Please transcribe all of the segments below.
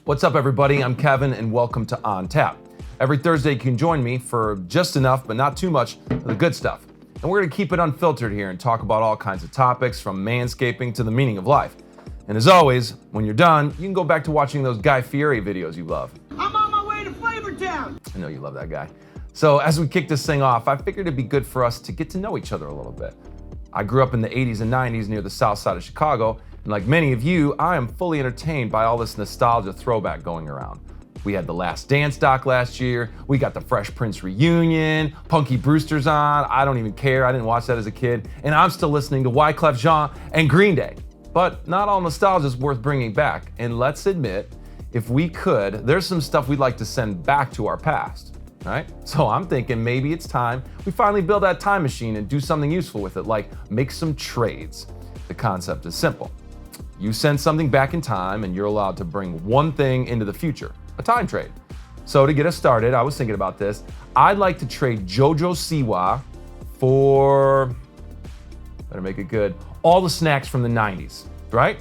What's up, everybody? I'm Kevin, and welcome to On Tap. Every Thursday, you can join me for just enough, but not too much, of the good stuff. And we're going to keep it unfiltered here and talk about all kinds of topics, from manscaping to the meaning of life. And as always, when you're done, you can go back to watching those Guy Fieri videos you love. I'm on my way to Flavortown! I know you love that guy. So as we kick this thing off, I figured it'd be good for us to get to know each other a little bit. I grew up in the 80s and 90s near the south side of Chicago, and like many of you, I am fully entertained by all this nostalgia throwback going around. We had the Last Dance doc last year, we got the Fresh Prince reunion, Punky Brewster's on, I don't even care, I didn't watch that as a kid, and I'm still listening to Wyclef Jean and Green Day. But not all nostalgia is worth bringing back, and let's admit, if we could, there's some stuff we'd like to send back to our past, right? So I'm thinking maybe it's time we finally build that time machine and do something useful with it, like make some trades. The concept is simple. You send something back in time and you're allowed to bring one thing into the future, a time trade. So to get us started, I was thinking about this. I'd like to trade JoJo Siwa for, better make it good, all the snacks from the 90s, right?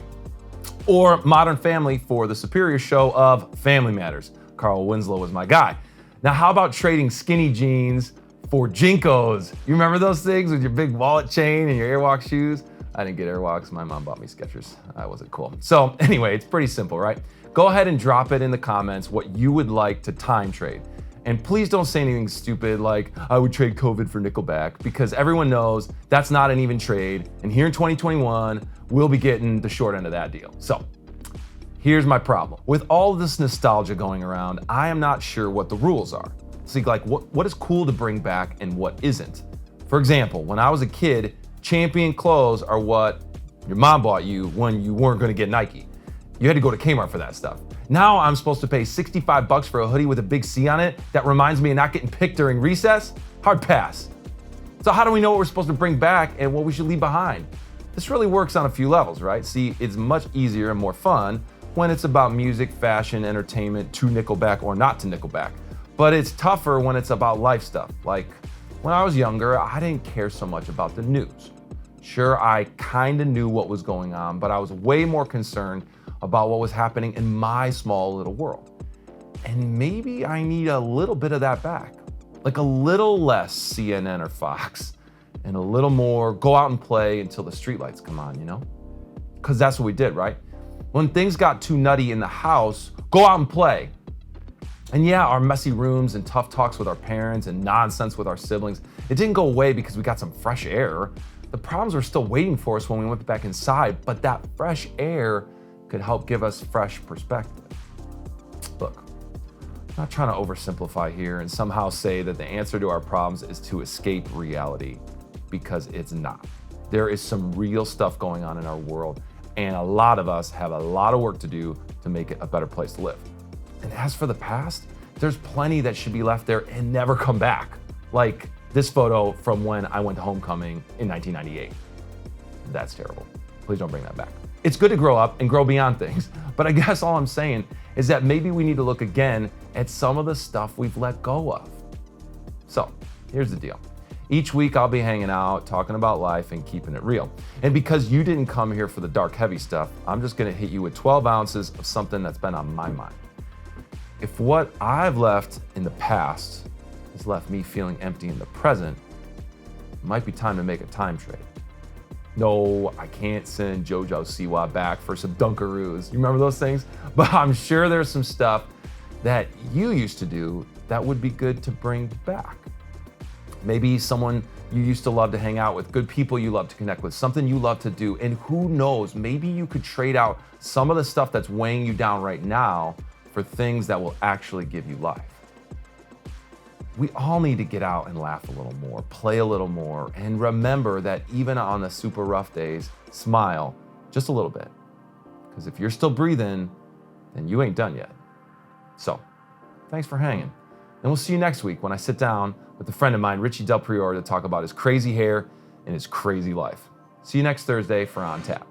Or Modern Family for the superior show of Family Matters. Carl Winslow was my guy. Now, how about trading skinny jeans for Jinkos? You remember those things with your big wallet chain and your Airwalk shoes? I didn't get Airwalks, my mom bought me Skechers. That wasn't cool. So anyway, it's pretty simple, right? Go ahead and drop it in the comments what you would like to time trade. And please don't say anything stupid like, I would trade COVID for Nickelback, because everyone knows that's not an even trade. And here in 2021, we'll be getting the short end of that deal. So here's my problem. With all this nostalgia going around, I am not sure what the rules are. See, like what is cool to bring back and what isn't. For example, when I was a kid, Champion clothes are what your mom bought you when you weren't gonna get Nike. You had to go to Kmart for that stuff. Now I'm supposed to pay $65 for a hoodie with a big C on it that reminds me of not getting picked during recess? Hard pass. So how do we know what we're supposed to bring back and what we should leave behind? This really works on a few levels, right? See, it's much easier and more fun when it's about music, fashion, entertainment, to Nickelback or not to Nickelback. But it's tougher when it's about life stuff. Like when I was younger, I didn't care so much about the news. Sure, I kinda knew what was going on, but I was way more concerned about what was happening in my small little world. And maybe I need a little bit of that back. Like a little less CNN or Fox, and a little more go out and play until the streetlights come on, you know? Because that's what we did, right? When things got too nutty in the house, go out and play. And yeah, our messy rooms and tough talks with our parents and nonsense with our siblings, it didn't go away because we got some fresh air. The problems were still waiting for us when we went back inside, but that fresh air could help give us fresh perspective. Look, I'm not trying to oversimplify here and somehow say that the answer to our problems is to escape reality, because it's not. There is some real stuff going on in our world, and a lot of us have a lot of work to do to make it a better place to live. And as for the past, there's plenty that should be left there and never come back. Like this photo from when I went to homecoming in 1998. That's terrible. Please don't bring that back. It's good to grow up and grow beyond things, but I guess all I'm saying is that maybe we need to look again at some of the stuff we've let go of. So here's the deal. Each week I'll be hanging out, talking about life and keeping it real. And because you didn't come here for the dark, heavy stuff, I'm just gonna hit you with 12 ounces of something that's been on my mind. If what I've left in the past has left me feeling empty in the present, it might be time to make a time trade. No, I can't send JoJo Siwa back for some Dunkaroos. You remember those things? But I'm sure there's some stuff that you used to do that would be good to bring back. Maybe someone you used to love to hang out with, good people you love to connect with, something you love to do, and who knows, maybe you could trade out some of the stuff that's weighing you down right now for things that will actually give you life. We all need to get out and laugh a little more, play a little more, and remember that even on the super rough days, smile just a little bit. Because if you're still breathing, then you ain't done yet. So, thanks for hanging. And we'll see you next week when I sit down with a friend of mine, Richie Del Priore, to talk about his crazy hair and his crazy life. See you next Thursday for On Tap.